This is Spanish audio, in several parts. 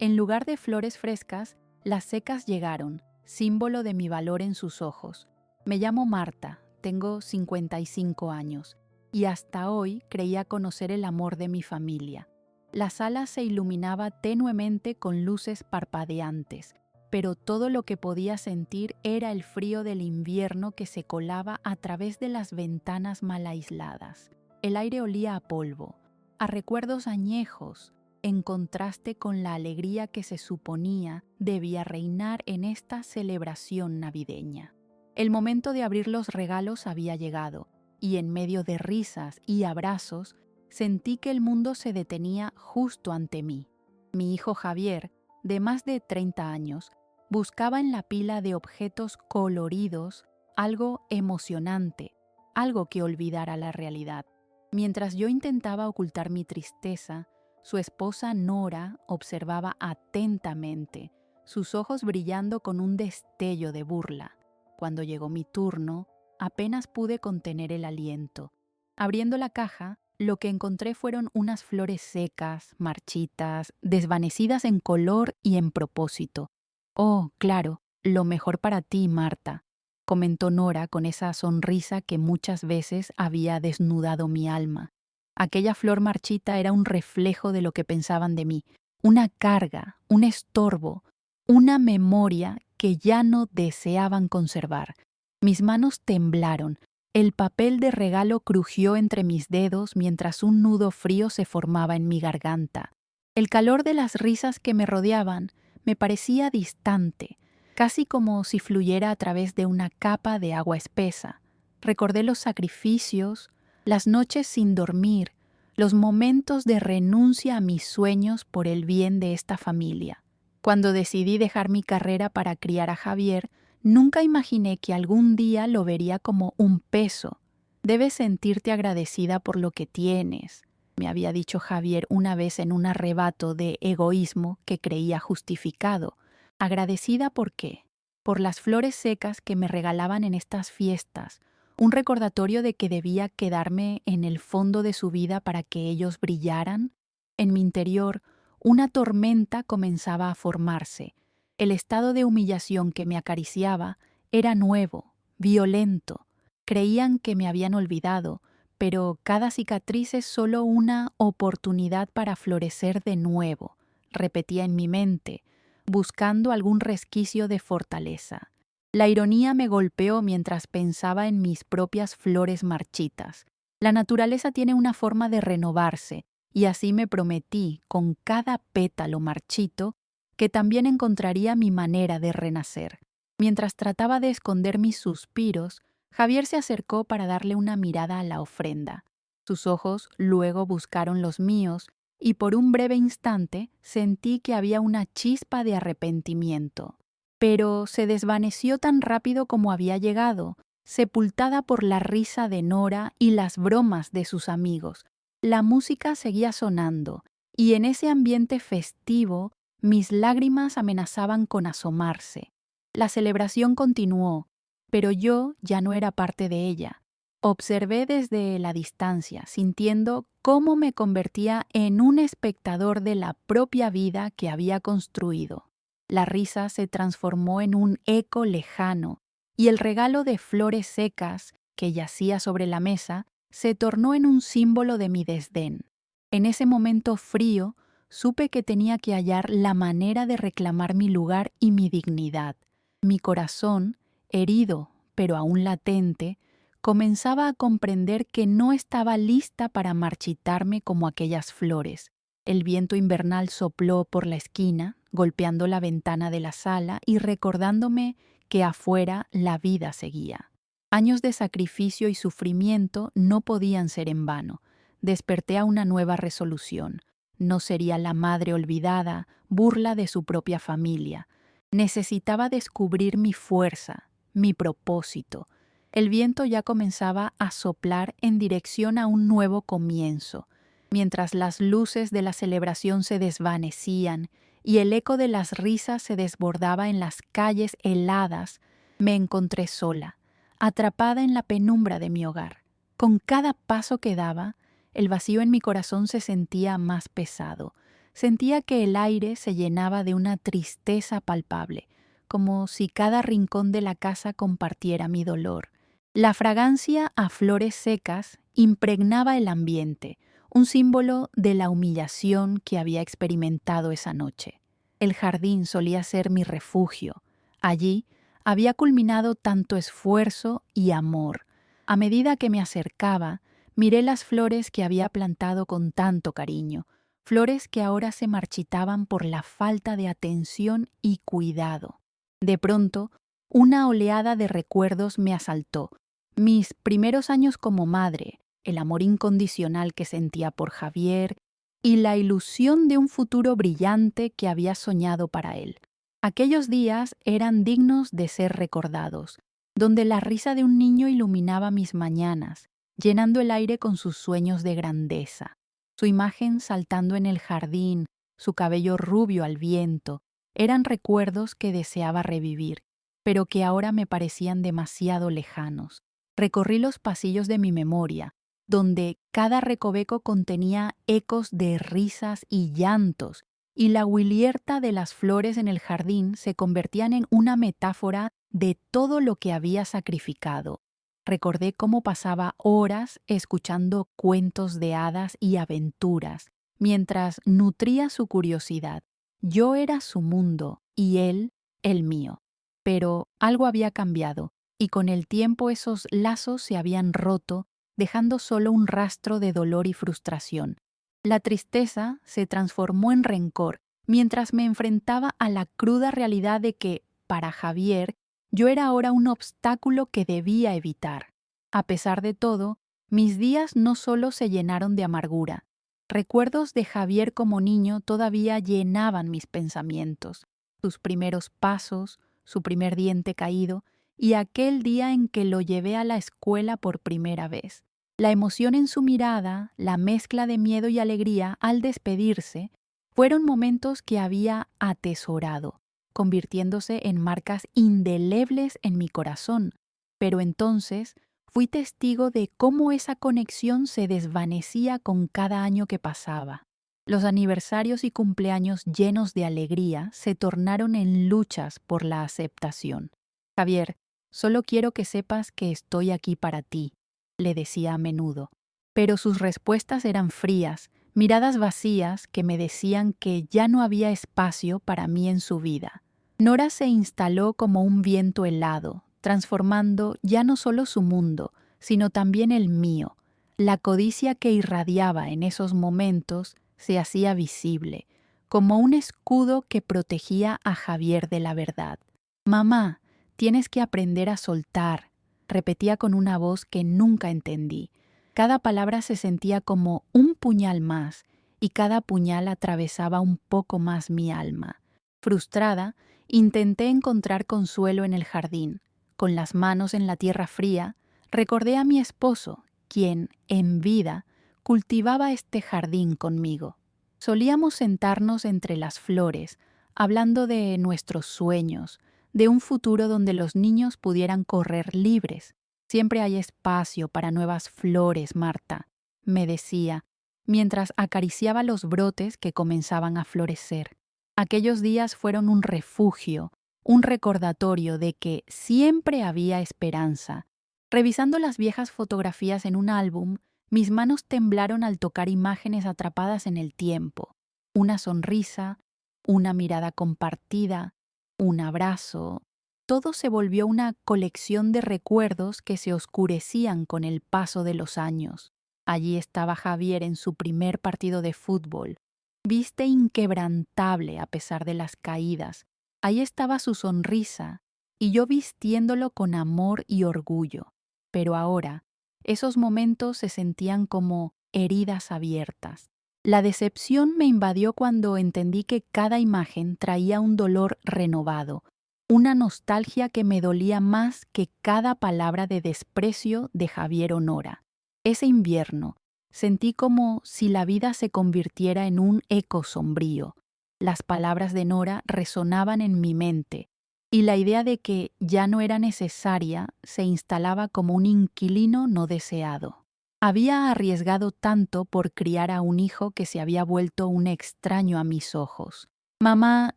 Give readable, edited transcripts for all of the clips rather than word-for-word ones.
En lugar de flores frescas, las secas llegaron, símbolo de mi valor en sus ojos. Me llamo Marta, tengo 55 años, y hasta hoy creía conocer el amor de mi familia. La sala se iluminaba tenuemente con luces parpadeantes, pero todo lo que podía sentir era el frío del invierno que se colaba a través de las ventanas mal aisladas. El aire olía a polvo, a recuerdos añejos, en contraste con la alegría que se suponía debía reinar en esta celebración navideña. El momento de abrir los regalos había llegado, y en medio de risas y abrazos, sentí que el mundo se detenía justo ante mí. Mi hijo Javier, de más de 30 años, buscaba en la pila de objetos coloridos algo emocionante, algo que olvidara la realidad. Mientras yo intentaba ocultar mi tristeza, su esposa Nora observaba atentamente, sus ojos brillando con un destello de burla. Cuando llegó mi turno, apenas pude contener el aliento. Abriendo la caja, lo que encontré fueron unas flores secas, marchitas, desvanecidas en color y en propósito. «Oh, claro, lo mejor para ti, Marta», comentó Nora con esa sonrisa que muchas veces había desnudado mi alma. Aquella flor marchita era un reflejo de lo que pensaban de mí, una carga, un estorbo, una memoria que ya no deseaban conservar. Mis manos temblaron, el papel de regalo crujió entre mis dedos mientras un nudo frío se formaba en mi garganta. El calor de las risas que me rodeaban me parecía distante, casi como si fluyera a través de una capa de agua espesa. Recordé los sacrificios, las noches sin dormir, los momentos de renuncia a mis sueños por el bien de esta familia. Cuando decidí dejar mi carrera para criar a Javier, nunca imaginé que algún día lo vería como un peso. «Debes sentirte agradecida por lo que tienes», me había dicho Javier una vez en un arrebato de egoísmo que creía justificado. ¿Agradecida por qué? Por las flores secas que me regalaban en estas fiestas, un recordatorio de que debía quedarme en el fondo de su vida para que ellos brillaran. En mi interior, una tormenta comenzaba a formarse. El estado de humillación que me acariciaba era nuevo, violento. Creían que me habían olvidado, pero cada cicatriz es solo una oportunidad para florecer de nuevo, repetía en mi mente, buscando algún resquicio de fortaleza. La ironía me golpeó mientras pensaba en mis propias flores marchitas. La naturaleza tiene una forma de renovarse, y así me prometí, con cada pétalo marchito, que también encontraría mi manera de renacer. Mientras trataba de esconder mis suspiros, Javier se acercó para darle una mirada a la ofrenda. Sus ojos luego buscaron los míos, y por un breve instante sentí que había una chispa de arrepentimiento. Pero se desvaneció tan rápido como había llegado, sepultada por la risa de Nora y las bromas de sus amigos. La música seguía sonando, y en ese ambiente festivo mis lágrimas amenazaban con asomarse. La celebración continuó, pero yo ya no era parte de ella. Observé desde la distancia, sintiendo cómo me convertía en un espectador de la propia vida que había construido. La risa se transformó en un eco lejano, y el regalo de flores secas que yacía sobre la mesa se tornó en un símbolo de mi desdén. En ese momento frío, supe que tenía que hallar la manera de reclamar mi lugar y mi dignidad. Mi corazón, herido pero aún latente, comenzaba a comprender que no estaba lista para marchitarme como aquellas flores. El viento invernal sopló por la esquina, golpeando la ventana de la sala y recordándome que afuera la vida seguía. Años de sacrificio y sufrimiento no podían ser en vano. Desperté a una nueva resolución. No sería la madre olvidada, burla de su propia familia. Necesitaba descubrir mi fuerza, mi propósito. El viento ya comenzaba a soplar en dirección a un nuevo comienzo. Mientras las luces de la celebración se desvanecían y el eco de las risas se desbordaba en las calles heladas, me encontré sola, atrapada en la penumbra de mi hogar. Con cada paso que daba, el vacío en mi corazón se sentía más pesado. sentía que el aire se llenaba de una tristeza palpable, como si cada rincón de la casa compartiera mi dolor. La fragancia a flores secas impregnaba el ambiente, un símbolo de la humillación que había experimentado esa noche. El jardín solía ser mi refugio. Allí había culminado tanto esfuerzo y amor. A medida que me acercaba, miré las flores que había plantado con tanto cariño, flores que ahora se marchitaban por la falta de atención y cuidado. De pronto, una oleada de recuerdos me asaltó. Mis primeros años como madre, el amor incondicional que sentía por Javier y la ilusión de un futuro brillante que había soñado para él. Aquellos días eran dignos de ser recordados, donde la risa de un niño iluminaba mis mañanas, llenando el aire con sus sueños de grandeza. Su imagen saltando en el jardín, su cabello rubio al viento, eran recuerdos que deseaba revivir, pero que ahora me parecían demasiado lejanos. Recorrí los pasillos de mi memoria, donde cada recoveco contenía ecos de risas y llantos, y la huilierta de las flores en el jardín se convertían en una metáfora de todo lo que había sacrificado. Recordé cómo pasaba horas escuchando cuentos de hadas y aventuras, mientras nutría su curiosidad. Yo era su mundo y él el mío. Pero algo había cambiado, y con el tiempo esos lazos se habían roto, dejando solo un rastro de dolor y frustración. La tristeza se transformó en rencor, mientras me enfrentaba a la cruda realidad de que, para Javier, yo era ahora un obstáculo que debía evitar. A pesar de todo, mis días no solo se llenaron de amargura. Recuerdos de Javier como niño todavía llenaban mis pensamientos. Sus primeros pasos, su primer diente caído y aquel día en que lo llevé a la escuela por primera vez. La emoción en su mirada, la mezcla de miedo y alegría al despedirse, fueron momentos que había atesorado, convirtiéndose en marcas indelebles en mi corazón. Pero entonces fui testigo de cómo esa conexión se desvanecía con cada año que pasaba. Los aniversarios y cumpleaños llenos de alegría se tornaron en luchas por la aceptación. Javier, solo quiero que sepas que estoy aquí para ti, le decía a menudo. Pero sus respuestas eran frías, miradas vacías que me decían que ya no había espacio para mí en su vida. Nora se instaló como un viento helado, transformando ya no solo su mundo, sino también el mío. La codicia que irradiaba en esos momentos se hacía visible, como un escudo que protegía a Javier de la verdad. «Mamá, tienes que aprender a soltar», repetía con una voz que nunca entendí. Cada palabra se sentía como un puñal más, y cada puñal atravesaba un poco más mi alma. Frustrada, intenté encontrar consuelo en el jardín. Con las manos en la tierra fría, recordé a mi esposo, quien, en vida, cultivaba este jardín conmigo. Solíamos sentarnos entre las flores, hablando de nuestros sueños, de un futuro donde los niños pudieran correr libres. Siempre hay espacio para nuevas flores, Marta, me decía, mientras acariciaba los brotes que comenzaban a florecer. Aquellos días fueron un refugio, un recordatorio de que siempre había esperanza. Revisando las viejas fotografías en un álbum, mis manos temblaron al tocar imágenes atrapadas en el tiempo. Una sonrisa, una mirada compartida, un abrazo. Todo se volvió una colección de recuerdos que se oscurecían con el paso de los años. Allí estaba Javier en su primer partido de fútbol. Viste inquebrantable a pesar de las caídas. Ahí estaba su sonrisa, y yo vistiéndolo con amor y orgullo. Pero ahora, esos momentos se sentían como heridas abiertas. La decepción me invadió cuando entendí que cada imagen traía un dolor renovado, una nostalgia que me dolía más que cada palabra de desprecio de Javier o Nora. Ese invierno, sentí como si la vida se convirtiera en un eco sombrío. Las palabras de Nora resonaban en mi mente, y la idea de que ya no era necesaria se instalaba como un inquilino no deseado. Había arriesgado tanto por criar a un hijo que se había vuelto un extraño a mis ojos. Mamá,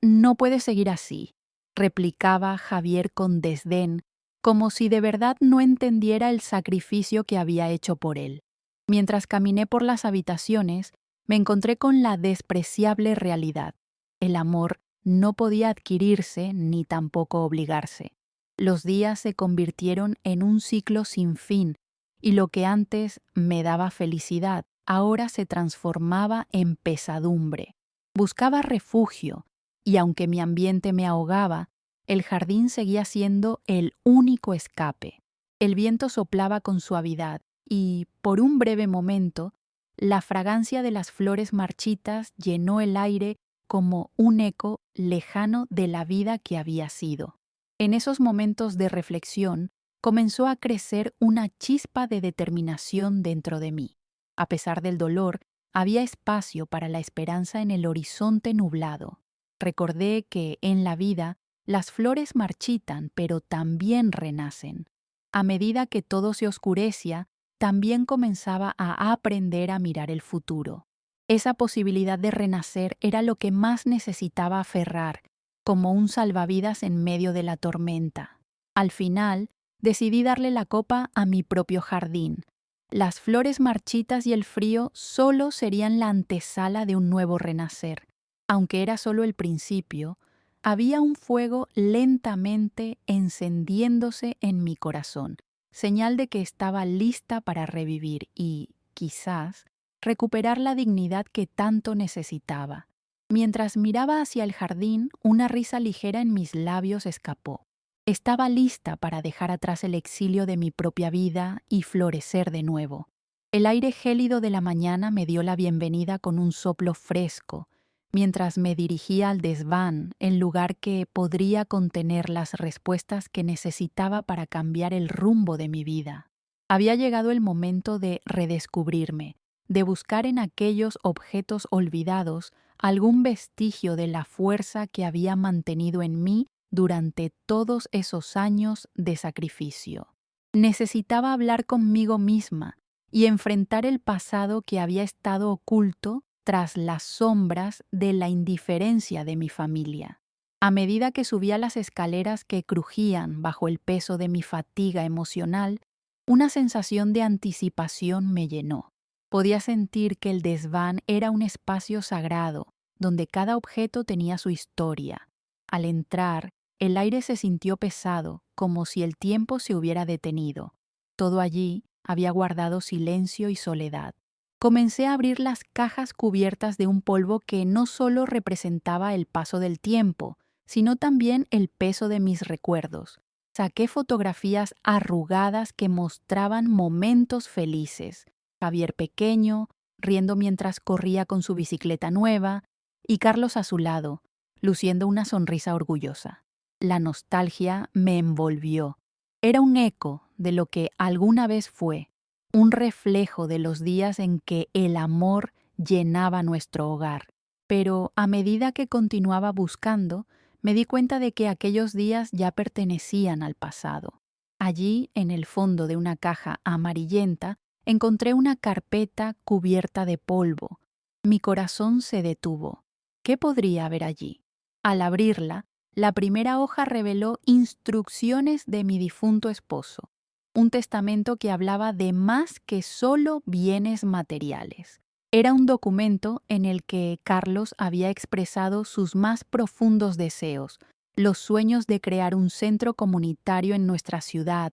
no puede seguir así, replicaba Javier con desdén, como si de verdad no entendiera el sacrificio que había hecho por él. Mientras caminé por las habitaciones, me encontré con la despreciable realidad. El amor no podía adquirirse ni tampoco obligarse. Los días se convirtieron en un ciclo sin fin, y lo que antes me daba felicidad, ahora se transformaba en pesadumbre. Buscaba refugio, y aunque mi ambiente me ahogaba, el jardín seguía siendo el único escape. El viento soplaba con suavidad, y, por un breve momento, la fragancia de las flores marchitas llenó el aire como un eco lejano de la vida que había sido. En esos momentos de reflexión, comenzó a crecer una chispa de determinación dentro de mí. A pesar del dolor, había espacio para la esperanza en el horizonte nublado. Recordé que, en la vida, las flores marchitan, pero también renacen. A medida que todo se oscurecía, también comenzaba a aprender a mirar el futuro. Esa posibilidad de renacer era lo que más necesitaba aferrar, como un salvavidas en medio de la tormenta. Al final, decidí darle la copa a mi propio jardín. Las flores marchitas y el frío solo serían la antesala de un nuevo renacer. Aunque era solo el principio, había un fuego lentamente encendiéndose en mi corazón, señal de que estaba lista para revivir y, quizás, recuperar la dignidad que tanto necesitaba. Mientras miraba hacia el jardín, una risa ligera en mis labios escapó. Estaba lista para dejar atrás el exilio de mi propia vida y florecer de nuevo. El aire gélido de la mañana me dio la bienvenida con un soplo fresco, mientras me dirigía al desván, el lugar que podría contener las respuestas que necesitaba para cambiar el rumbo de mi vida. Había llegado el momento de redescubrirme, de buscar en aquellos objetos olvidados algún vestigio de la fuerza que había mantenido en mí durante todos esos años de sacrificio. Necesitaba hablar conmigo misma y enfrentar el pasado que había estado oculto tras las sombras de la indiferencia de mi familia. A medida que subía las escaleras que crujían bajo el peso de mi fatiga emocional, una sensación de anticipación me llenó. Podía sentir que el desván era un espacio sagrado, donde cada objeto tenía su historia. Al entrar, el aire se sintió pesado, como si el tiempo se hubiera detenido. Todo allí había guardado silencio y soledad. Comencé a abrir las cajas cubiertas de un polvo que no solo representaba el paso del tiempo, sino también el peso de mis recuerdos. Saqué fotografías arrugadas que mostraban momentos felices. Javier pequeño, riendo mientras corría con su bicicleta nueva, y Carlos a su lado, luciendo una sonrisa orgullosa. La nostalgia me envolvió. Era un eco de lo que alguna vez fue, un reflejo de los días en que el amor llenaba nuestro hogar. Pero a medida que continuaba buscando, me di cuenta de que aquellos días ya pertenecían al pasado. Allí, en el fondo de una caja amarillenta, encontré una carpeta cubierta de polvo. Mi corazón se detuvo. ¿Qué podría haber allí? Al abrirla, la primera hoja reveló instrucciones de mi difunto esposo, un testamento que hablaba de más que solo bienes materiales. Era un documento en el que Carlos había expresado sus más profundos deseos, los sueños de crear un centro comunitario en nuestra ciudad,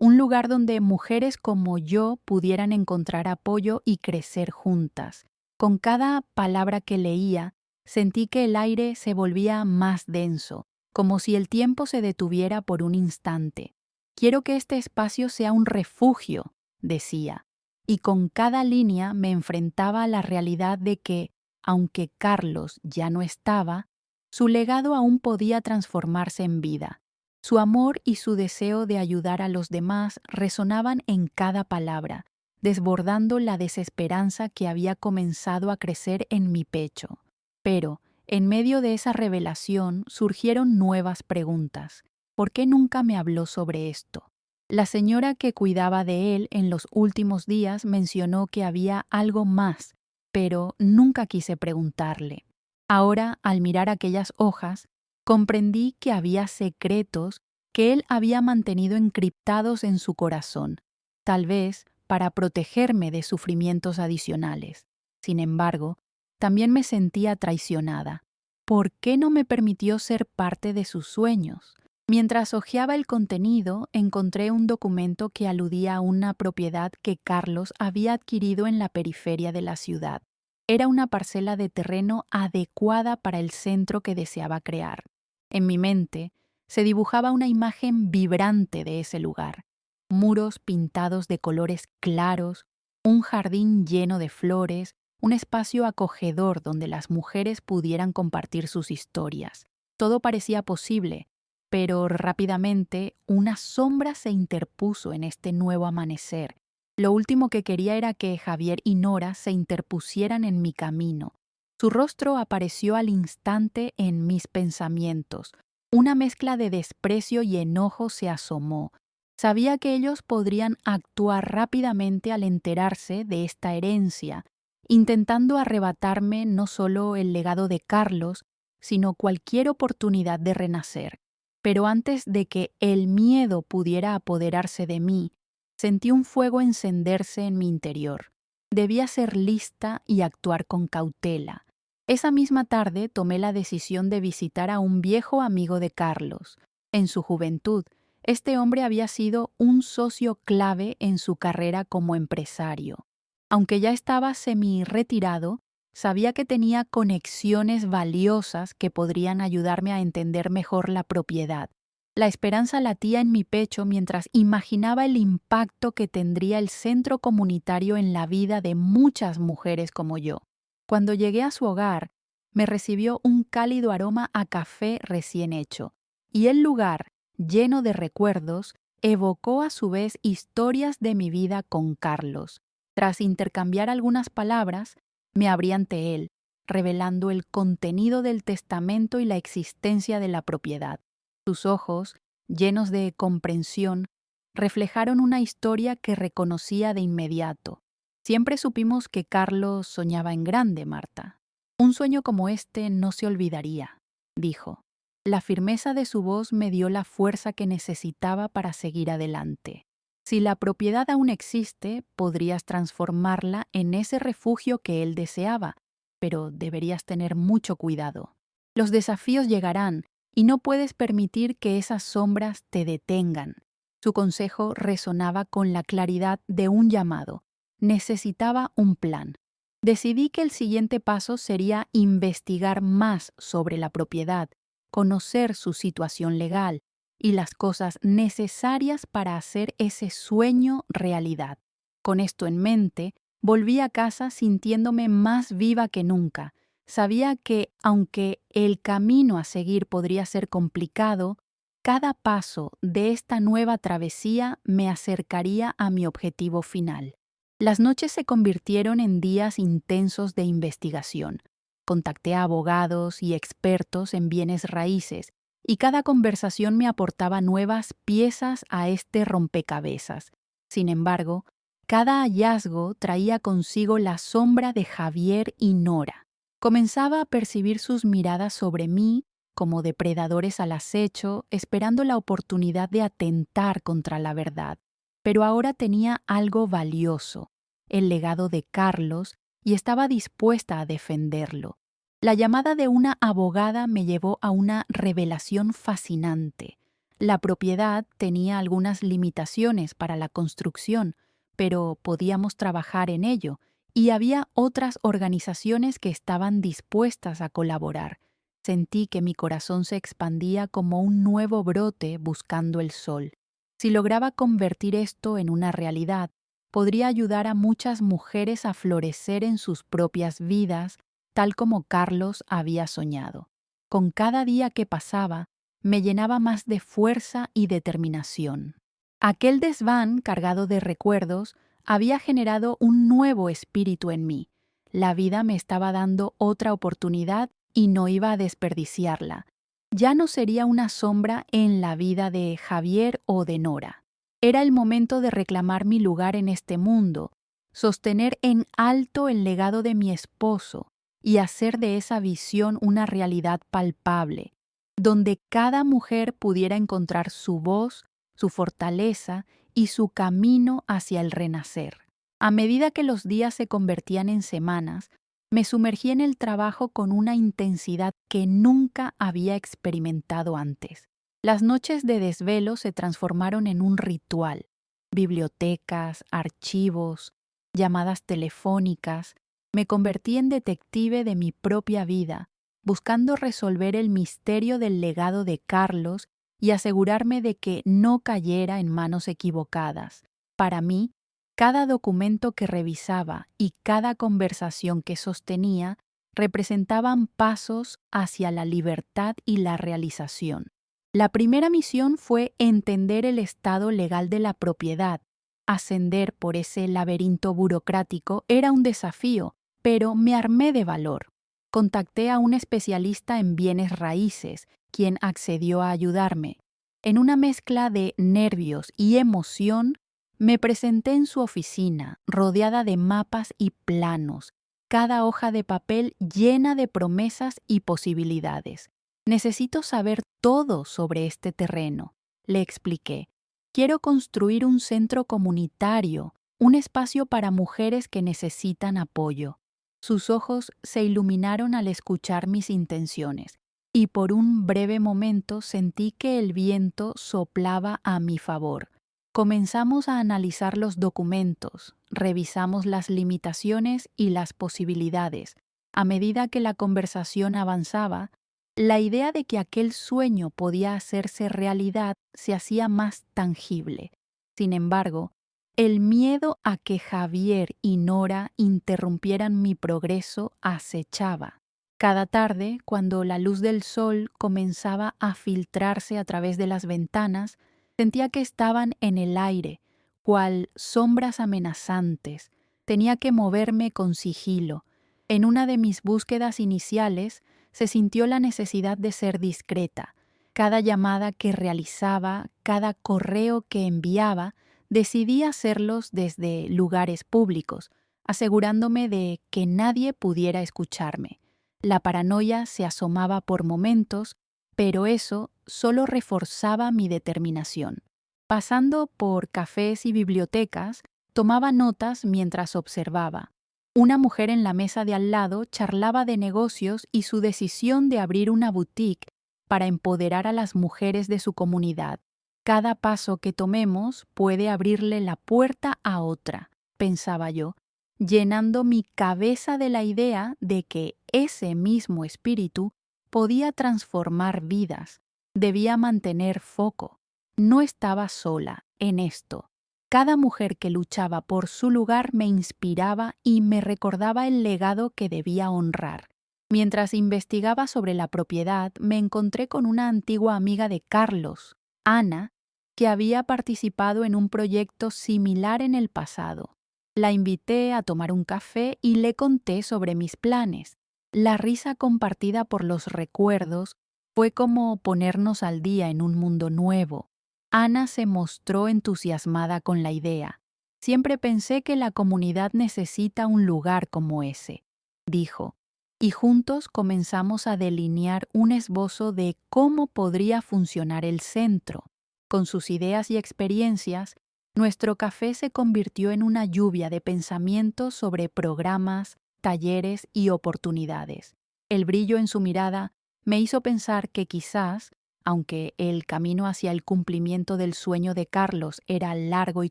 un lugar donde mujeres como yo pudieran encontrar apoyo y crecer juntas. Con cada palabra que leía, sentí que el aire se volvía más denso, como si el tiempo se detuviera por un instante. Quiero que este espacio sea un refugio, decía, y con cada línea me enfrentaba a la realidad de que, aunque Carlos ya no estaba, su legado aún podía transformarse en vida. Su amor y su deseo de ayudar a los demás resonaban en cada palabra, desbordando la desesperanza que había comenzado a crecer en mi pecho. Pero, en medio de esa revelación, surgieron nuevas preguntas. ¿Por qué nunca me habló sobre esto? La señora que cuidaba de él en los últimos días mencionó que había algo más, pero nunca quise preguntarle. Ahora, al mirar aquellas hojas, comprendí que había secretos que él había mantenido encriptados en su corazón, tal vez para protegerme de sufrimientos adicionales. Sin embargo, también me sentía traicionada. ¿Por qué no me permitió ser parte de sus sueños? Mientras hojeaba el contenido, encontré un documento que aludía a una propiedad que Carlos había adquirido en la periferia de la ciudad. Era una parcela de terreno adecuada para el centro que deseaba crear. En mi mente se dibujaba una imagen vibrante de ese lugar. Muros pintados de colores claros, un jardín lleno de flores, un espacio acogedor donde las mujeres pudieran compartir sus historias. Todo parecía posible, pero rápidamente una sombra se interpuso en este nuevo amanecer. Lo último que quería era que Javier y Nora se interpusieran en mi camino. Su rostro apareció al instante en mis pensamientos. Una mezcla de desprecio y enojo se asomó. Sabía que ellos podrían actuar rápidamente al enterarse de esta herencia, intentando arrebatarme no solo el legado de Carlos, sino cualquier oportunidad de renacer. Pero antes de que el miedo pudiera apoderarse de mí, sentí un fuego encenderse en mi interior. Debía ser lista y actuar con cautela. Esa misma tarde tomé la decisión de visitar a un viejo amigo de Carlos. En su juventud, este hombre había sido un socio clave en su carrera como empresario. Aunque ya estaba semi-retirado, sabía que tenía conexiones valiosas que podrían ayudarme a entender mejor la propiedad. La esperanza latía en mi pecho mientras imaginaba el impacto que tendría el centro comunitario en la vida de muchas mujeres como yo. Cuando llegué a su hogar, me recibió un cálido aroma a café recién hecho, y el lugar, lleno de recuerdos, evocó a su vez historias de mi vida con Carlos. Tras intercambiar algunas palabras, me abrí ante él, revelando el contenido del testamento y la existencia de la propiedad. Sus ojos, llenos de comprensión, reflejaron una historia que reconocía de inmediato. Siempre supimos que Carlos soñaba en grande, Marta. Un sueño como este no se olvidaría, dijo. La firmeza de su voz me dio la fuerza que necesitaba para seguir adelante. Si la propiedad aún existe, podrías transformarla en ese refugio que él deseaba, pero deberías tener mucho cuidado. Los desafíos llegarán y no puedes permitir que esas sombras te detengan. Su consejo resonaba con la claridad de un llamado. Necesitaba un plan. Decidí que el siguiente paso sería investigar más sobre la propiedad, conocer su situación legal y las cosas necesarias para hacer ese sueño realidad. Con esto en mente, volví a casa sintiéndome más viva que nunca. Sabía que, aunque el camino a seguir podría ser complicado, cada paso de esta nueva travesía me acercaría a mi objetivo final. Las noches se convirtieron en días intensos de investigación. Contacté a abogados y expertos en bienes raíces, y cada conversación me aportaba nuevas piezas a este rompecabezas. Sin embargo, cada hallazgo traía consigo la sombra de Javier y Nora. Comenzaba a percibir sus miradas sobre mí como depredadores al acecho, esperando la oportunidad de atentar contra la verdad. Pero ahora tenía algo valioso, el legado de Carlos, y estaba dispuesta a defenderlo. La llamada de una abogada me llevó a una revelación fascinante. La propiedad tenía algunas limitaciones para la construcción, pero podíamos trabajar en ello, y había otras organizaciones que estaban dispuestas a colaborar. Sentí que mi corazón se expandía como un nuevo brote buscando el sol. Si lograba convertir esto en una realidad, podría ayudar a muchas mujeres a florecer en sus propias vidas, tal como Carlos había soñado. Con cada día que pasaba, me llenaba más de fuerza y determinación. Aquel desván, cargado de recuerdos, había generado un nuevo espíritu en mí. La vida me estaba dando otra oportunidad y no iba a desperdiciarla. Ya no sería una sombra en la vida de Javier o de Nora. Era el momento de reclamar mi lugar en este mundo, sostener en alto el legado de mi esposo y hacer de esa visión una realidad palpable, donde cada mujer pudiera encontrar su voz, su fortaleza y su camino hacia el renacer. A medida que los días se convertían en semanas, me sumergí en el trabajo con una intensidad que nunca había experimentado antes. Las noches de desvelo se transformaron en un ritual. Bibliotecas, archivos, llamadas telefónicas. Me convertí en detective de mi propia vida, buscando resolver el misterio del legado de Carlos y asegurarme de que no cayera en manos equivocadas. Para mí, cada documento que revisaba y cada conversación que sostenía representaban pasos hacia la libertad y la realización. La primera misión fue entender el estado legal de la propiedad. Ascender por ese laberinto burocrático era un desafío, pero me armé de valor. Contacté a un especialista en bienes raíces, quien accedió a ayudarme. En una mezcla de nervios y emoción, me presenté en su oficina, rodeada de mapas y planos, cada hoja de papel llena de promesas y posibilidades. Necesito saber todo sobre este terreno, le expliqué. Quiero construir un centro comunitario, un espacio para mujeres que necesitan apoyo. Sus ojos se iluminaron al escuchar mis intenciones, y por un breve momento sentí que el viento soplaba a mi favor. Comenzamos a analizar los documentos, revisamos las limitaciones y las posibilidades. A medida que la conversación avanzaba, la idea de que aquel sueño podía hacerse realidad se hacía más tangible. Sin embargo, el miedo a que Javier y Nora interrumpieran mi progreso acechaba. Cada tarde, cuando la luz del sol comenzaba a filtrarse a través de las ventanas, sentía que estaban en el aire, cual sombras amenazantes. Tenía que moverme con sigilo. En una de mis búsquedas iniciales, se sintió la necesidad de ser discreta. Cada llamada que realizaba, cada correo que enviaba, decidí hacerlos desde lugares públicos, asegurándome de que nadie pudiera escucharme. La paranoia se asomaba por momentos, pero eso solo reforzaba mi determinación. Pasando por cafés y bibliotecas, tomaba notas mientras observaba. Una mujer en la mesa de al lado charlaba de negocios y su decisión de abrir una boutique para empoderar a las mujeres de su comunidad. Cada paso que tomemos puede abrirle la puerta a otra, pensaba yo, llenando mi cabeza de la idea de que ese mismo espíritu podía transformar vidas. Debía mantener foco. No estaba sola en esto. Cada mujer que luchaba por su lugar me inspiraba y me recordaba el legado que debía honrar. Mientras investigaba sobre la propiedad, me encontré con una antigua amiga de Carlos, Ana, que había participado en un proyecto similar en el pasado. La invité a tomar un café y le conté sobre mis planes. La risa compartida por los recuerdos fue como ponernos al día en un mundo nuevo. Ana se mostró entusiasmada con la idea. Siempre pensé que la comunidad necesita un lugar como ese, dijo, y juntos comenzamos a delinear un esbozo de cómo podría funcionar el centro. Con sus ideas y experiencias, nuestro café se convirtió en una lluvia de pensamientos sobre programas, talleres y oportunidades. El brillo en su mirada me hizo pensar que quizás, aunque el camino hacia el cumplimiento del sueño de Carlos era largo y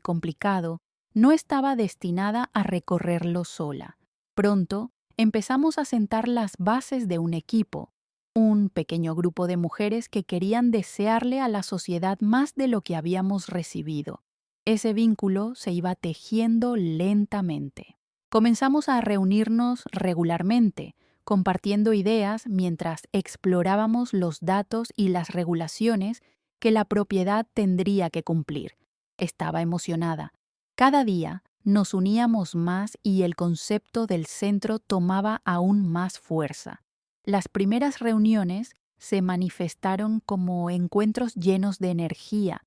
complicado, no estaba destinada a recorrerlo sola. Pronto empezamos a sentar las bases de un equipo, un pequeño grupo de mujeres que querían desearle a la sociedad más de lo que habíamos recibido. Ese vínculo se iba tejiendo lentamente. Comenzamos a reunirnos regularmente, compartiendo ideas mientras explorábamos los datos y las regulaciones que la propiedad tendría que cumplir. Estaba emocionada. Cada día nos uníamos más y el concepto del centro tomaba aún más fuerza. Las primeras reuniones se manifestaron como encuentros llenos de energía,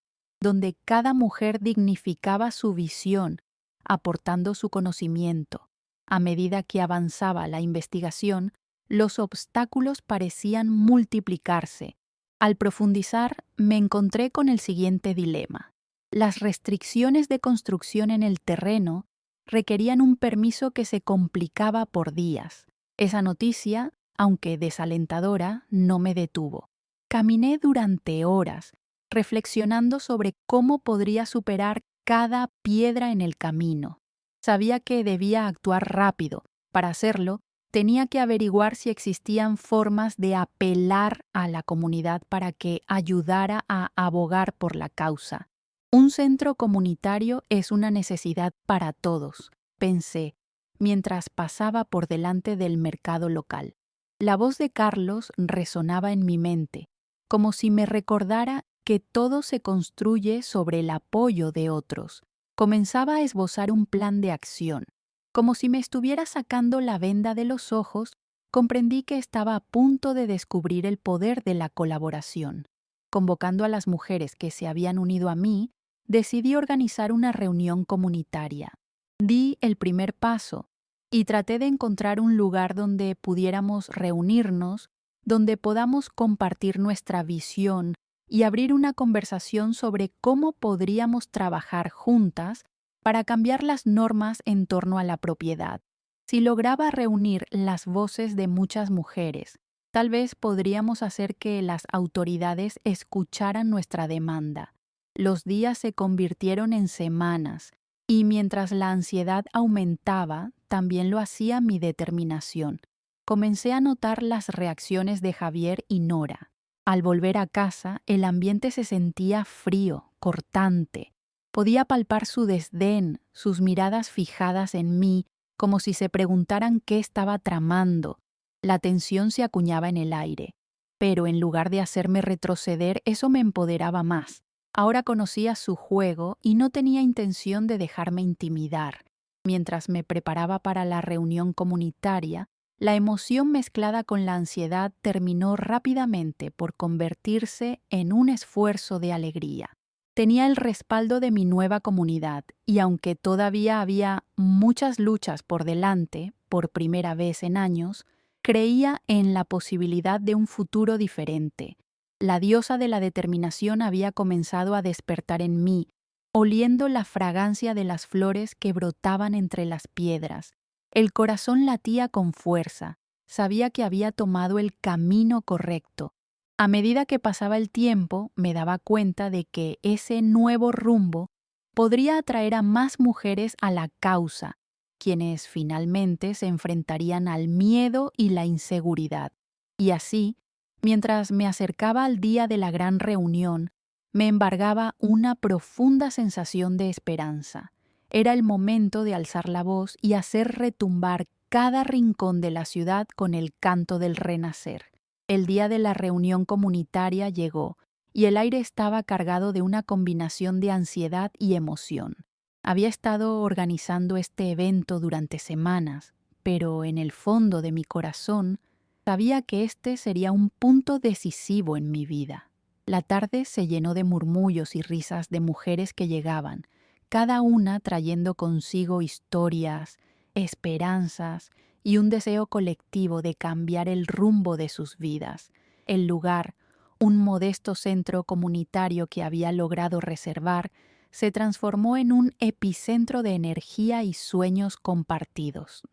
donde cada mujer dignificaba su visión, aportando su conocimiento. A medida que avanzaba la investigación, los obstáculos parecían multiplicarse. Al profundizar, me encontré con el siguiente dilema. Las restricciones de construcción en el terreno requerían un permiso que se complicaba por días. Esa noticia, aunque desalentadora, no me detuvo. Caminé durante horas, reflexionando sobre cómo podría superar cada piedra en el camino. Sabía que debía actuar rápido. Para hacerlo, tenía que averiguar si existían formas de apelar a la comunidad para que ayudara a abogar por la causa. Un centro comunitario es una necesidad para todos, pensé, mientras pasaba por delante del mercado local. La voz de Carlos resonaba en mi mente, como si me recordara que todo se construye sobre el apoyo de otros. Comenzaba a esbozar un plan de acción. Como si me estuviera sacando la venda de los ojos, comprendí que estaba a punto de descubrir el poder de la colaboración. Convocando a las mujeres que se habían unido a mí, decidí organizar una reunión comunitaria. Di el primer paso y traté de encontrar un lugar donde pudiéramos reunirnos, donde podamos compartir nuestra visión y abrir una conversación sobre cómo podríamos trabajar juntas para cambiar las normas en torno a la propiedad. Si lograba reunir las voces de muchas mujeres, tal vez podríamos hacer que las autoridades escucharan nuestra demanda. Los días se convirtieron en semanas, y mientras la ansiedad aumentaba, también lo hacía mi determinación. Comencé a notar las reacciones de Javier y Nora. Al volver a casa, el ambiente se sentía frío, cortante. Podía palpar su desdén, sus miradas fijadas en mí, como si se preguntaran qué estaba tramando. La tensión se acuñaba en el aire, pero en lugar de hacerme retroceder, eso me empoderaba más. Ahora conocía su juego y no tenía intención de dejarme intimidar. Mientras me preparaba para la reunión comunitaria, la emoción mezclada con la ansiedad terminó rápidamente por convertirse en un esfuerzo de alegría. Tenía el respaldo de mi nueva comunidad y aunque todavía había muchas luchas por delante, por primera vez en años, creía en la posibilidad de un futuro diferente. La diosa de la determinación había comenzado a despertar en mí, oliendo la fragancia de las flores que brotaban entre las piedras. El corazón latía con fuerza. Sabía que había tomado el camino correcto. A medida que pasaba el tiempo, me daba cuenta de que ese nuevo rumbo podría atraer a más mujeres a la causa, quienes finalmente se enfrentarían al miedo y la inseguridad. Y así, mientras me acercaba al día de la gran reunión, me embargaba una profunda sensación de esperanza. Era el momento de alzar la voz y hacer retumbar cada rincón de la ciudad con el canto del renacer. El día de la reunión comunitaria llegó, y el aire estaba cargado de una combinación de ansiedad y emoción. Había estado organizando este evento durante semanas, pero en el fondo de mi corazón sabía que este sería un punto decisivo en mi vida. La tarde se llenó de murmullos y risas de mujeres que llegaban, cada una trayendo consigo historias, esperanzas y un deseo colectivo de cambiar el rumbo de sus vidas. El lugar, un modesto centro comunitario que había logrado reservar, se transformó en un epicentro de energía y sueños compartidos.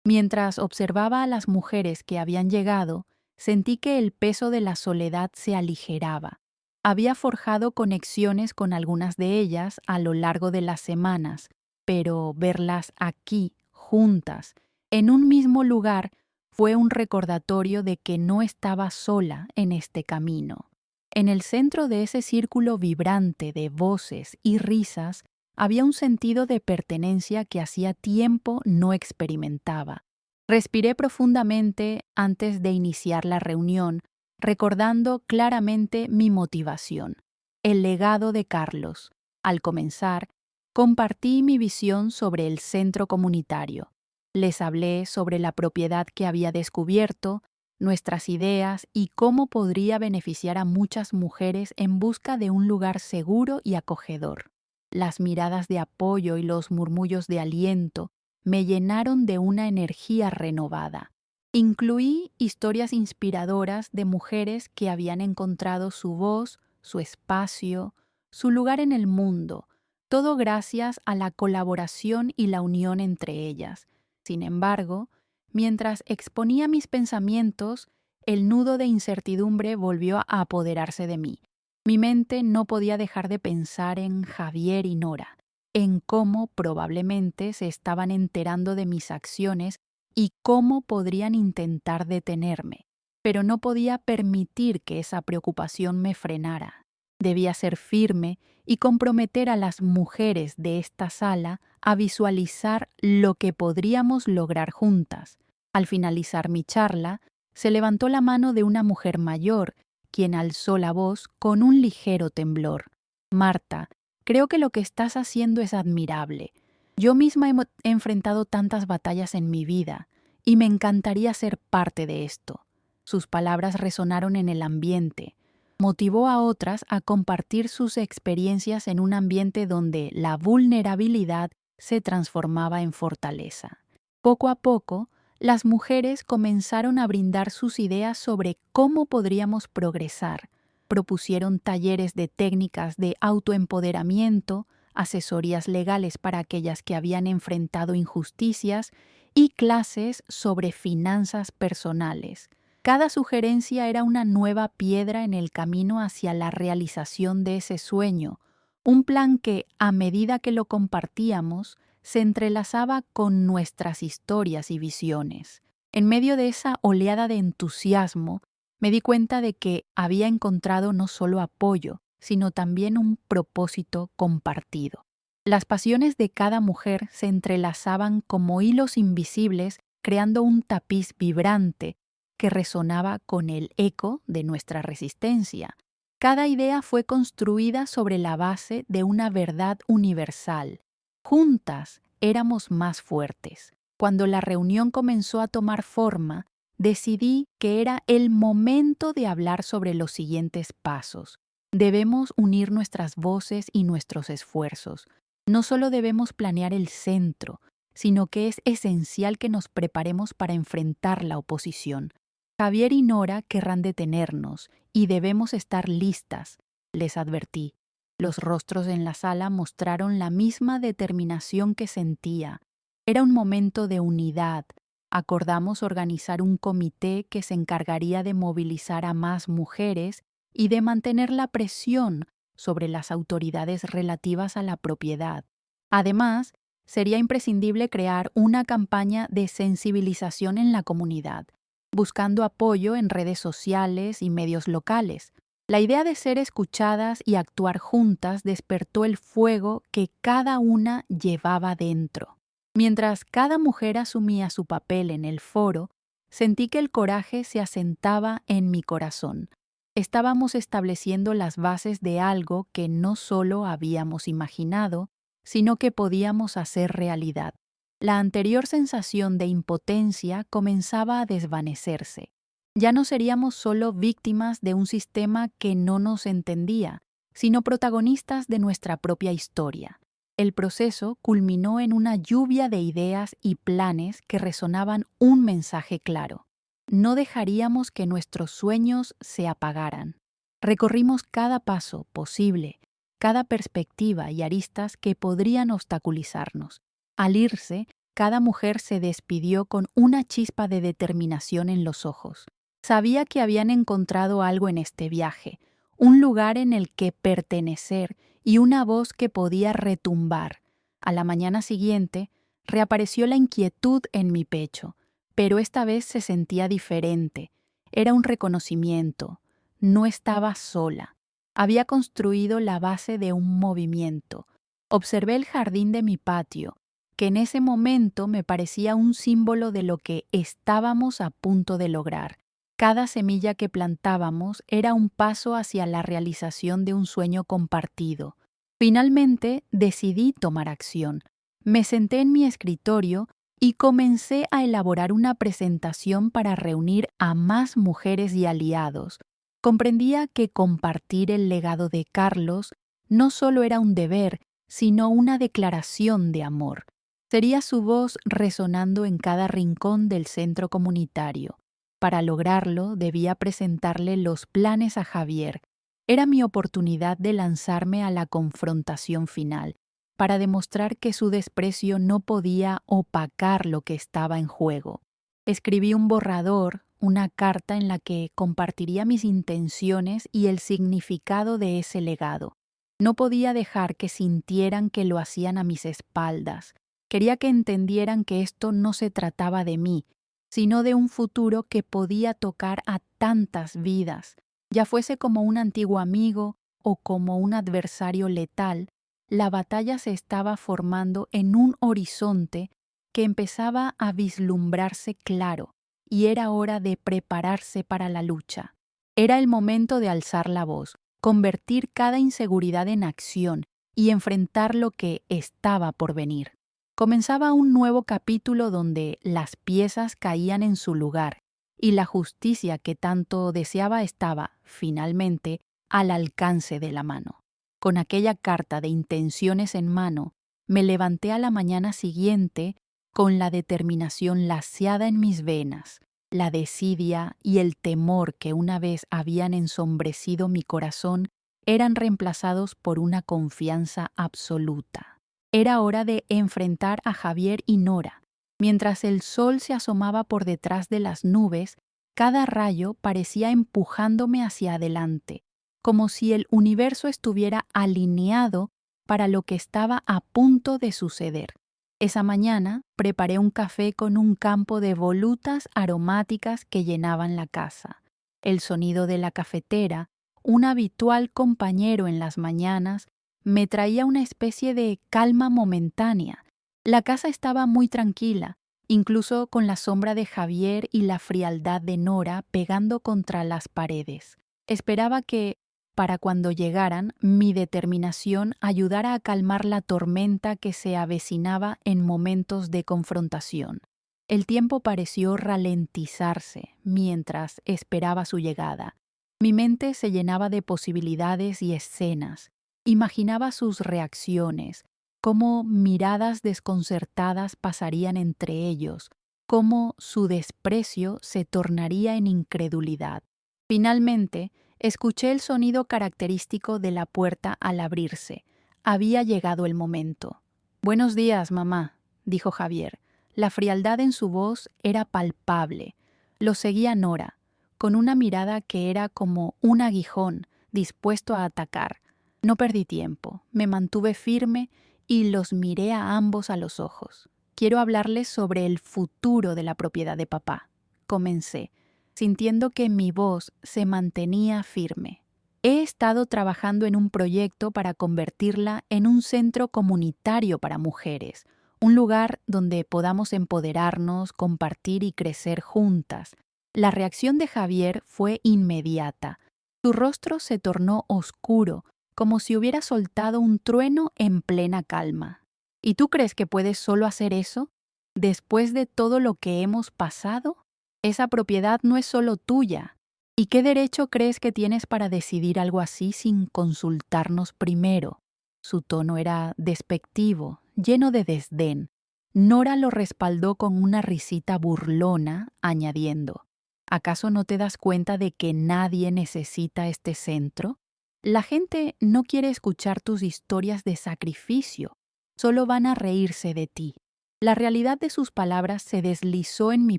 Mientras observaba a las mujeres que habían llegado, sentí que el peso de la soledad se aligeraba. Había forjado conexiones con algunas de ellas a lo largo de las semanas, pero verlas aquí, juntas, en un mismo lugar, fue un recordatorio de que no estaba sola en este camino. En el centro de ese círculo vibrante de voces y risas había un sentido de pertenencia que hacía tiempo no experimentaba. Respiré profundamente antes de iniciar la reunión, recordando claramente mi motivación, el legado de Carlos. Al comenzar, compartí mi visión sobre el centro comunitario. Les hablé sobre la propiedad que había descubierto, nuestras ideas y cómo podría beneficiar a muchas mujeres en busca de un lugar seguro y acogedor. Las miradas de apoyo y los murmullos de aliento me llenaron de una energía renovada. Incluí historias inspiradoras de mujeres que habían encontrado su voz, su espacio, su lugar en el mundo, todo gracias a la colaboración y la unión entre ellas. Sin embargo, mientras exponía mis pensamientos, el nudo de incertidumbre volvió a apoderarse de mí. Mi mente no podía dejar de pensar en Javier y Nora, en cómo probablemente se estaban enterando de mis acciones y cómo podrían intentar detenerme. Pero no podía permitir que esa preocupación me frenara. Debía ser firme y comprometer a las mujeres de esta sala a visualizar lo que podríamos lograr juntas. Al finalizar mi charla, se levantó la mano de una mujer mayor, quien alzó la voz con un ligero temblor. Marta, creo que lo que estás haciendo es admirable. Yo misma he enfrentado tantas batallas en mi vida y me encantaría ser parte de esto. Sus palabras resonaron en el ambiente. Motivó a otras a compartir sus experiencias en un ambiente donde la vulnerabilidad se transformaba en fortaleza. Poco a poco, las mujeres comenzaron a brindar sus ideas sobre cómo podríamos progresar. Propusieron talleres de técnicas de autoempoderamiento, asesorías legales para aquellas que habían enfrentado injusticias y clases sobre finanzas personales. Cada sugerencia era una nueva piedra en el camino hacia la realización de ese sueño, un plan que, a medida que lo compartíamos, se entrelazaba con nuestras historias y visiones. En medio de esa oleada de entusiasmo, me di cuenta de que había encontrado no solo apoyo, sino también un propósito compartido. Las pasiones de cada mujer se entrelazaban como hilos invisibles, creando un tapiz vibrante que resonaba con el eco de nuestra resistencia. Cada idea fue construida sobre la base de una verdad universal. Juntas éramos más fuertes. Cuando la reunión comenzó a tomar forma, decidí que era el momento de hablar sobre los siguientes pasos. Debemos unir nuestras voces y nuestros esfuerzos. No solo debemos planear el centro, sino que es esencial que nos preparemos para enfrentar la oposición. Javier y Nora querrán detenernos y debemos estar listas, les advertí. Los rostros en la sala mostraron la misma determinación que sentía. Era un momento de unidad. Acordamos organizar un comité que se encargaría de movilizar a más mujeres y de mantener la presión sobre las autoridades relativas a la propiedad. Además, sería imprescindible crear una campaña de sensibilización en la comunidad, buscando apoyo en redes sociales y medios locales. La idea de ser escuchadas y actuar juntas despertó el fuego que cada una llevaba dentro. Mientras cada mujer asumía su papel en el foro, sentí que el coraje se asentaba en mi corazón. Estábamos estableciendo las bases de algo que no solo habíamos imaginado, sino que podíamos hacer realidad. La anterior sensación de impotencia comenzaba a desvanecerse. Ya no seríamos solo víctimas de un sistema que no nos entendía, sino protagonistas de nuestra propia historia. El proceso culminó en una lluvia de ideas y planes que resonaban un mensaje claro. No dejaríamos que nuestros sueños se apagaran. Recorrimos cada paso posible, cada perspectiva y aristas que podrían obstaculizarnos. Al irse, cada mujer se despidió con una chispa de determinación en los ojos. Sabía que habían encontrado algo en este viaje, un lugar en el que pertenecer y una voz que podía retumbar. A la mañana siguiente, reapareció la inquietud en mi pecho, pero esta vez se sentía diferente. Era un reconocimiento. No estaba sola. Había construido la base de un movimiento. Observé el jardín de mi patio, que en ese momento me parecía un símbolo de lo que estábamos a punto de lograr. Cada semilla que plantábamos era un paso hacia la realización de un sueño compartido. Finalmente decidí tomar acción. Me senté en mi escritorio y comencé a elaborar una presentación para reunir a más mujeres y aliados. Comprendía que compartir el legado de Carlos no solo era un deber, sino una declaración de amor. Sería su voz resonando en cada rincón del centro comunitario. Para lograrlo, debía presentarle los planes a Javier. Era mi oportunidad de lanzarme a la confrontación final, para demostrar que su desprecio no podía opacar lo que estaba en juego. Escribí un borrador, una carta en la que compartiría mis intenciones y el significado de ese legado. No podía dejar que sintieran que lo hacían a mis espaldas. Quería que entendieran que esto no se trataba de mí, sino de un futuro que podía tocar a tantas vidas, ya fuese como un antiguo amigo o como un adversario letal. La batalla se estaba formando en un horizonte que empezaba a vislumbrarse claro, y era hora de prepararse para la lucha. Era el momento de alzar la voz, convertir cada inseguridad en acción y enfrentar lo que estaba por venir. Comenzaba un nuevo capítulo donde las piezas caían en su lugar y la justicia que tanto deseaba estaba, finalmente, al alcance de la mano. Con aquella carta de intenciones en mano, me levanté a la mañana siguiente con la determinación laceada en mis venas. La desidia y el temor que una vez habían ensombrecido mi corazón eran reemplazados por una confianza absoluta. Era hora de enfrentar a Javier y Nora. Mientras el sol se asomaba por detrás de las nubes, cada rayo parecía empujándome hacia adelante, como si el universo estuviera alineado para lo que estaba a punto de suceder. Esa mañana preparé un café con un campo de volutas aromáticas que llenaban la casa. El sonido de la cafetera, un habitual compañero en las mañanas, me traía una especie de calma momentánea. La casa estaba muy tranquila, incluso con la sombra de Javier y la frialdad de Nora pegando contra las paredes. Esperaba que, para cuando llegaran, mi determinación ayudara a calmar la tormenta que se avecinaba en momentos de confrontación. El tiempo pareció ralentizarse mientras esperaba su llegada. Mi mente se llenaba de posibilidades y escenas. Imaginaba sus reacciones, cómo miradas desconcertadas pasarían entre ellos, cómo su desprecio se tornaría en incredulidad. Finalmente, escuché el sonido característico de la puerta al abrirse. Había llegado el momento. «Buenos días, mamá», dijo Javier. La frialdad en su voz era palpable. Lo seguía Nora, con una mirada que era como un aguijón dispuesto a atacar. No perdí tiempo, me mantuve firme y los miré a ambos a los ojos. «Quiero hablarles sobre el futuro de la propiedad de papá», comencé, sintiendo que mi voz se mantenía firme. He estado trabajando en un proyecto para convertirla en un centro comunitario para mujeres, un lugar donde podamos empoderarnos, compartir y crecer juntas. La reacción de Javier fue inmediata. Su rostro se tornó oscuro, como si hubiera soltado un trueno en plena calma. «¿Y tú crees que puedes solo hacer eso? ¿Después de todo lo que hemos pasado? Esa propiedad no es solo tuya. ¿Y qué derecho crees que tienes para decidir algo así sin consultarnos primero?» Su tono era despectivo, lleno de desdén. Nora lo respaldó con una risita burlona, añadiendo: «¿Acaso no te das cuenta de que nadie necesita este centro? La gente no quiere escuchar tus historias de sacrificio, solo van a reírse de ti». La realidad de sus palabras se deslizó en mi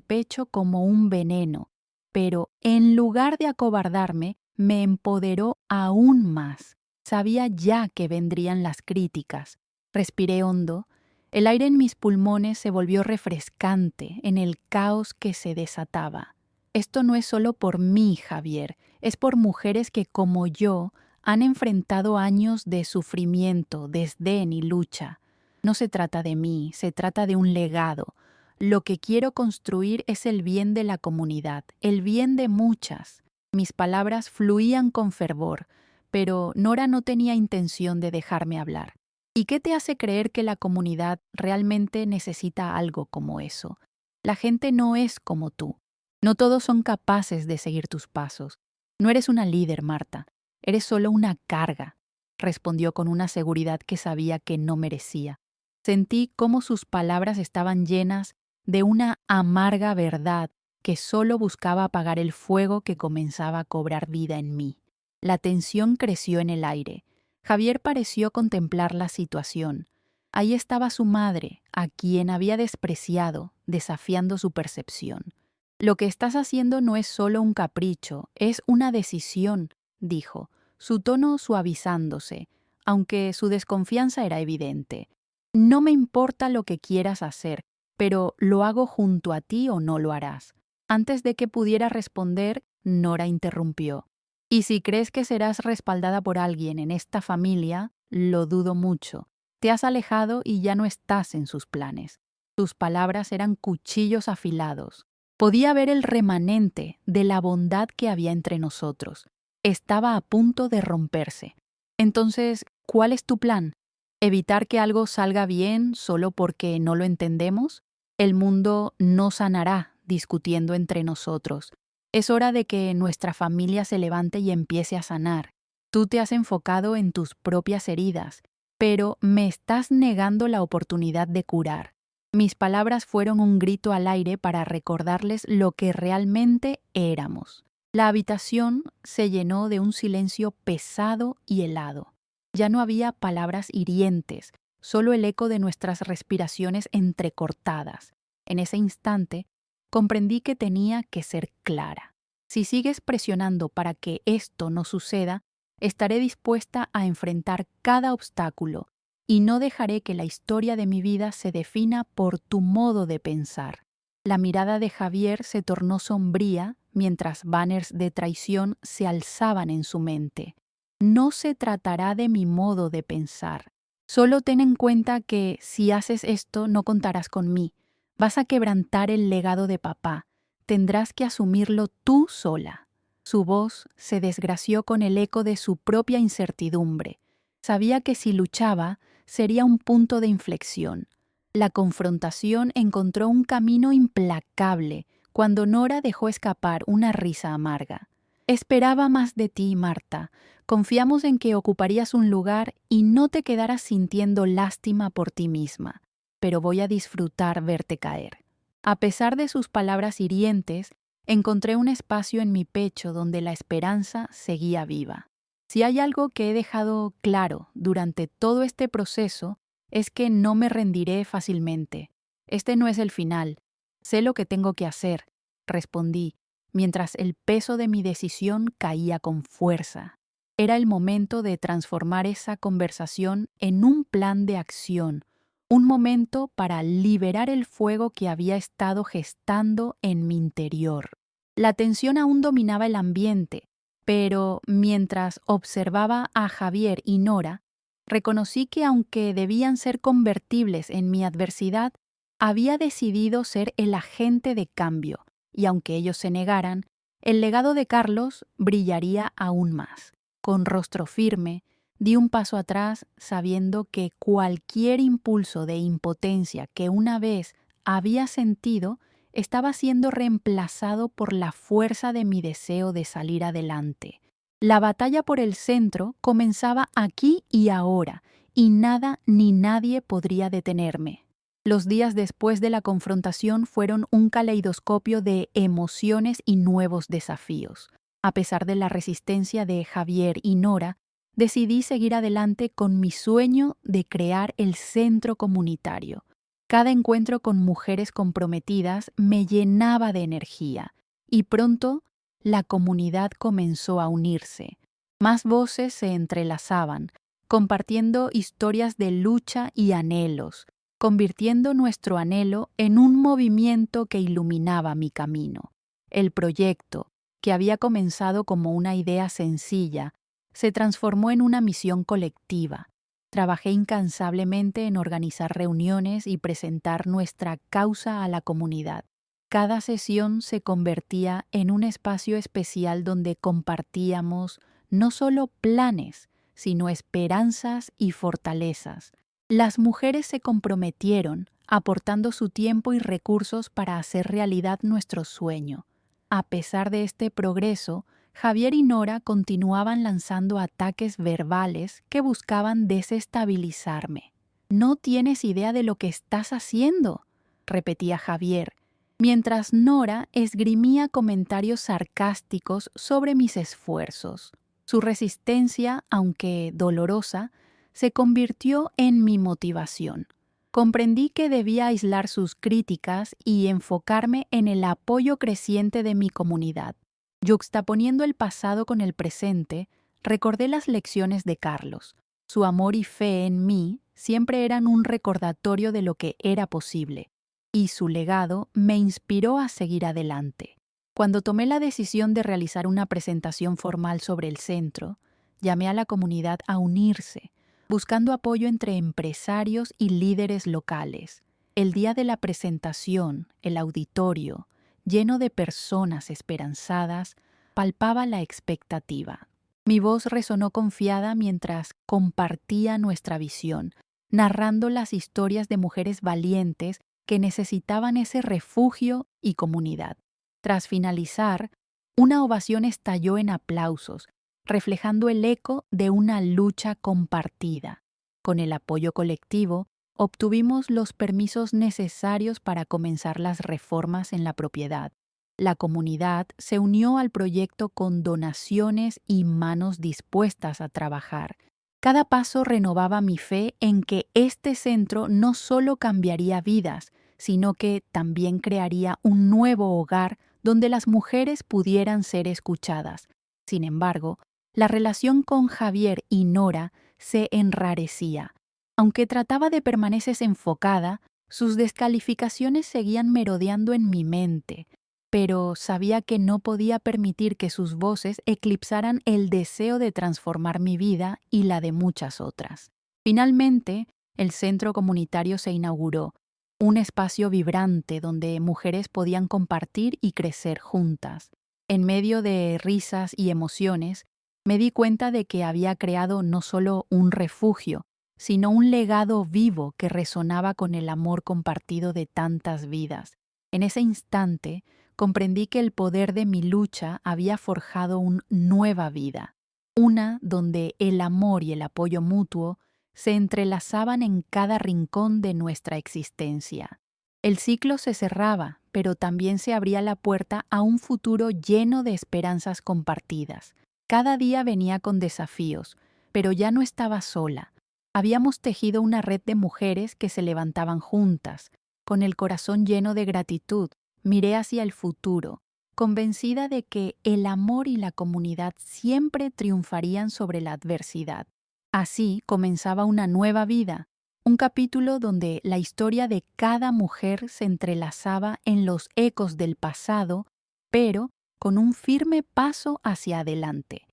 pecho como un veneno, pero en lugar de acobardarme, me empoderó aún más. Sabía ya que vendrían las críticas. Respiré hondo. El aire en mis pulmones se volvió refrescante en el caos que se desataba. «Esto no es solo por mí, Javier, es por mujeres que, como yo, han enfrentado años de sufrimiento, desdén y lucha. No se trata de mí, se trata de un legado. Lo que quiero construir es el bien de la comunidad, el bien de muchas». Mis palabras fluían con fervor, pero Nora no tenía intención de dejarme hablar. ¿Y qué te hace creer que la comunidad realmente necesita algo como eso? La gente no es como tú. No todos son capaces de seguir tus pasos. No eres una líder, Marta. Eres solo una carga, respondió con una seguridad que sabía que no merecía. Sentí cómo sus palabras estaban llenas de una amarga verdad que solo buscaba apagar el fuego que comenzaba a cobrar vida en mí. La tensión creció en el aire. Javier pareció contemplar la situación. Ahí estaba su madre, a quien había despreciado, desafiando su percepción. Lo que estás haciendo no es solo un capricho, es una decisión, dijo, su tono suavizándose, aunque su desconfianza era evidente. No me importa lo que quieras hacer, pero ¿lo hago junto a ti o no lo harás? Antes de que pudiera responder, Nora interrumpió. Y si crees que serás respaldada por alguien en esta familia, lo dudo mucho. Te has alejado y ya no estás en sus planes. Tus palabras eran cuchillos afilados. Podía ver el remanente de la bondad que había entre nosotros. Estaba a punto de romperse. Entonces, ¿cuál es tu plan? ¿Evitar que algo salga bien solo porque no lo entendemos? El mundo no sanará discutiendo entre nosotros. Es hora de que nuestra familia se levante y empiece a sanar. Tú te has enfocado en tus propias heridas, pero me estás negando la oportunidad de curar. Mis palabras fueron un grito al aire para recordarles lo que realmente éramos. La habitación se llenó de un silencio pesado y helado. Ya no había palabras hirientes, solo el eco de nuestras respiraciones entrecortadas. En ese instante, comprendí que tenía que ser clara. Si sigues presionando para que esto no suceda, estaré dispuesta a enfrentar cada obstáculo y no dejaré que la historia de mi vida se defina por tu modo de pensar. La mirada de Javier se tornó sombría mientras banners de traición se alzaban en su mente. No se tratará de mi modo de pensar. Solo ten en cuenta que si haces esto no contarás con mí. Vas a quebrantar el legado de papá. Tendrás que asumirlo tú sola. Su voz se desgració con el eco de su propia incertidumbre. Sabía que si luchaba, sería un punto de inflexión. La confrontación encontró un camino implacable cuando Nora dejó escapar una risa amarga. Esperaba más de ti, Marta. Confiamos en que ocuparías un lugar y no te quedaras sintiendo lástima por ti misma, pero voy a disfrutar verte caer. A pesar de sus palabras hirientes, encontré un espacio en mi pecho donde la esperanza seguía viva. Si hay algo que he dejado claro durante todo este proceso, es que no me rendiré fácilmente. Este no es el final. Sé lo que tengo que hacer, respondí, mientras el peso de mi decisión caía con fuerza. Era el momento de transformar esa conversación en un plan de acción, un momento para liberar el fuego que había estado gestando en mi interior. La tensión aún dominaba el ambiente, pero mientras observaba a Javier y Nora, reconocí que aunque debían ser convertibles en mi adversidad, había decidido ser el agente de cambio, y aunque ellos se negaran, el legado de Carlos brillaría aún más. Con rostro firme, di un paso atrás sabiendo que cualquier impulso de impotencia que una vez había sentido estaba siendo reemplazado por la fuerza de mi deseo de salir adelante. La batalla por el centro comenzaba aquí y ahora, y nada ni nadie podría detenerme. Los días después de la confrontación fueron un caleidoscopio de emociones y nuevos desafíos. A pesar de la resistencia de Javier y Nora, decidí seguir adelante con mi sueño de crear el centro comunitario. Cada encuentro con mujeres comprometidas me llenaba de energía, y pronto la comunidad comenzó a unirse. Más voces se entrelazaban, compartiendo historias de lucha y anhelos, convirtiendo nuestro anhelo en un movimiento que iluminaba mi camino. El proyecto, que había comenzado como una idea sencilla, se transformó en una misión colectiva. Trabajé incansablemente en organizar reuniones y presentar nuestra causa a la comunidad. Cada sesión se convertía en un espacio especial donde compartíamos no solo planes, sino esperanzas y fortalezas. Las mujeres se comprometieron, aportando su tiempo y recursos para hacer realidad nuestro sueño. A pesar de este progreso, Javier y Nora continuaban lanzando ataques verbales que buscaban desestabilizarme. «No tienes idea de lo que estás haciendo», repetía Javier, mientras Nora esgrimía comentarios sarcásticos sobre mis esfuerzos. Su resistencia, aunque dolorosa, se convirtió en mi motivación. Comprendí que debía aislar sus críticas y enfocarme en el apoyo creciente de mi comunidad. Yuxtaponiendo el pasado con el presente, recordé las lecciones de Carlos. Su amor y fe en mí siempre eran un recordatorio de lo que era posible, y su legado me inspiró a seguir adelante. Cuando tomé la decisión de realizar una presentación formal sobre el centro, llamé a la comunidad a unirse, buscando apoyo entre empresarios y líderes locales. El día de la presentación, el auditorio, lleno de personas esperanzadas, palpaba la expectativa. Mi voz resonó confiada mientras compartía nuestra visión, narrando las historias de mujeres valientes que necesitaban ese refugio y comunidad. Tras finalizar, una ovación estalló en aplausos, reflejando el eco de una lucha compartida. Con el apoyo colectivo, obtuvimos los permisos necesarios para comenzar las reformas en la propiedad. La comunidad se unió al proyecto con donaciones y manos dispuestas a trabajar. Cada paso renovaba mi fe en que este centro no solo cambiaría vidas, sino que también crearía un nuevo hogar donde las mujeres pudieran ser escuchadas. Sin embargo, la relación con Javier y Nora se enrarecía. Aunque trataba de permanecer enfocada, sus descalificaciones seguían merodeando en mi mente, pero sabía que no podía permitir que sus voces eclipsaran el deseo de transformar mi vida y la de muchas otras. Finalmente, el centro comunitario se inauguró, un espacio vibrante donde mujeres podían compartir y crecer juntas. En medio de risas y emociones, me di cuenta de que había creado no solo un refugio, sino un legado vivo que resonaba con el amor compartido de tantas vidas. En ese instante, comprendí que el poder de mi lucha había forjado una nueva vida, una donde el amor y el apoyo mutuo se entrelazaban en cada rincón de nuestra existencia. El ciclo se cerraba, pero también se abría la puerta a un futuro lleno de esperanzas compartidas. Cada día venía con desafíos, pero ya no estaba sola. Habíamos tejido una red de mujeres que se levantaban juntas. Con el corazón lleno de gratitud, miré hacia el futuro, convencida de que el amor y la comunidad siempre triunfarían sobre la adversidad. Así comenzaba una nueva vida, un capítulo donde la historia de cada mujer se entrelazaba en los ecos del pasado, pero con un firme paso hacia adelante.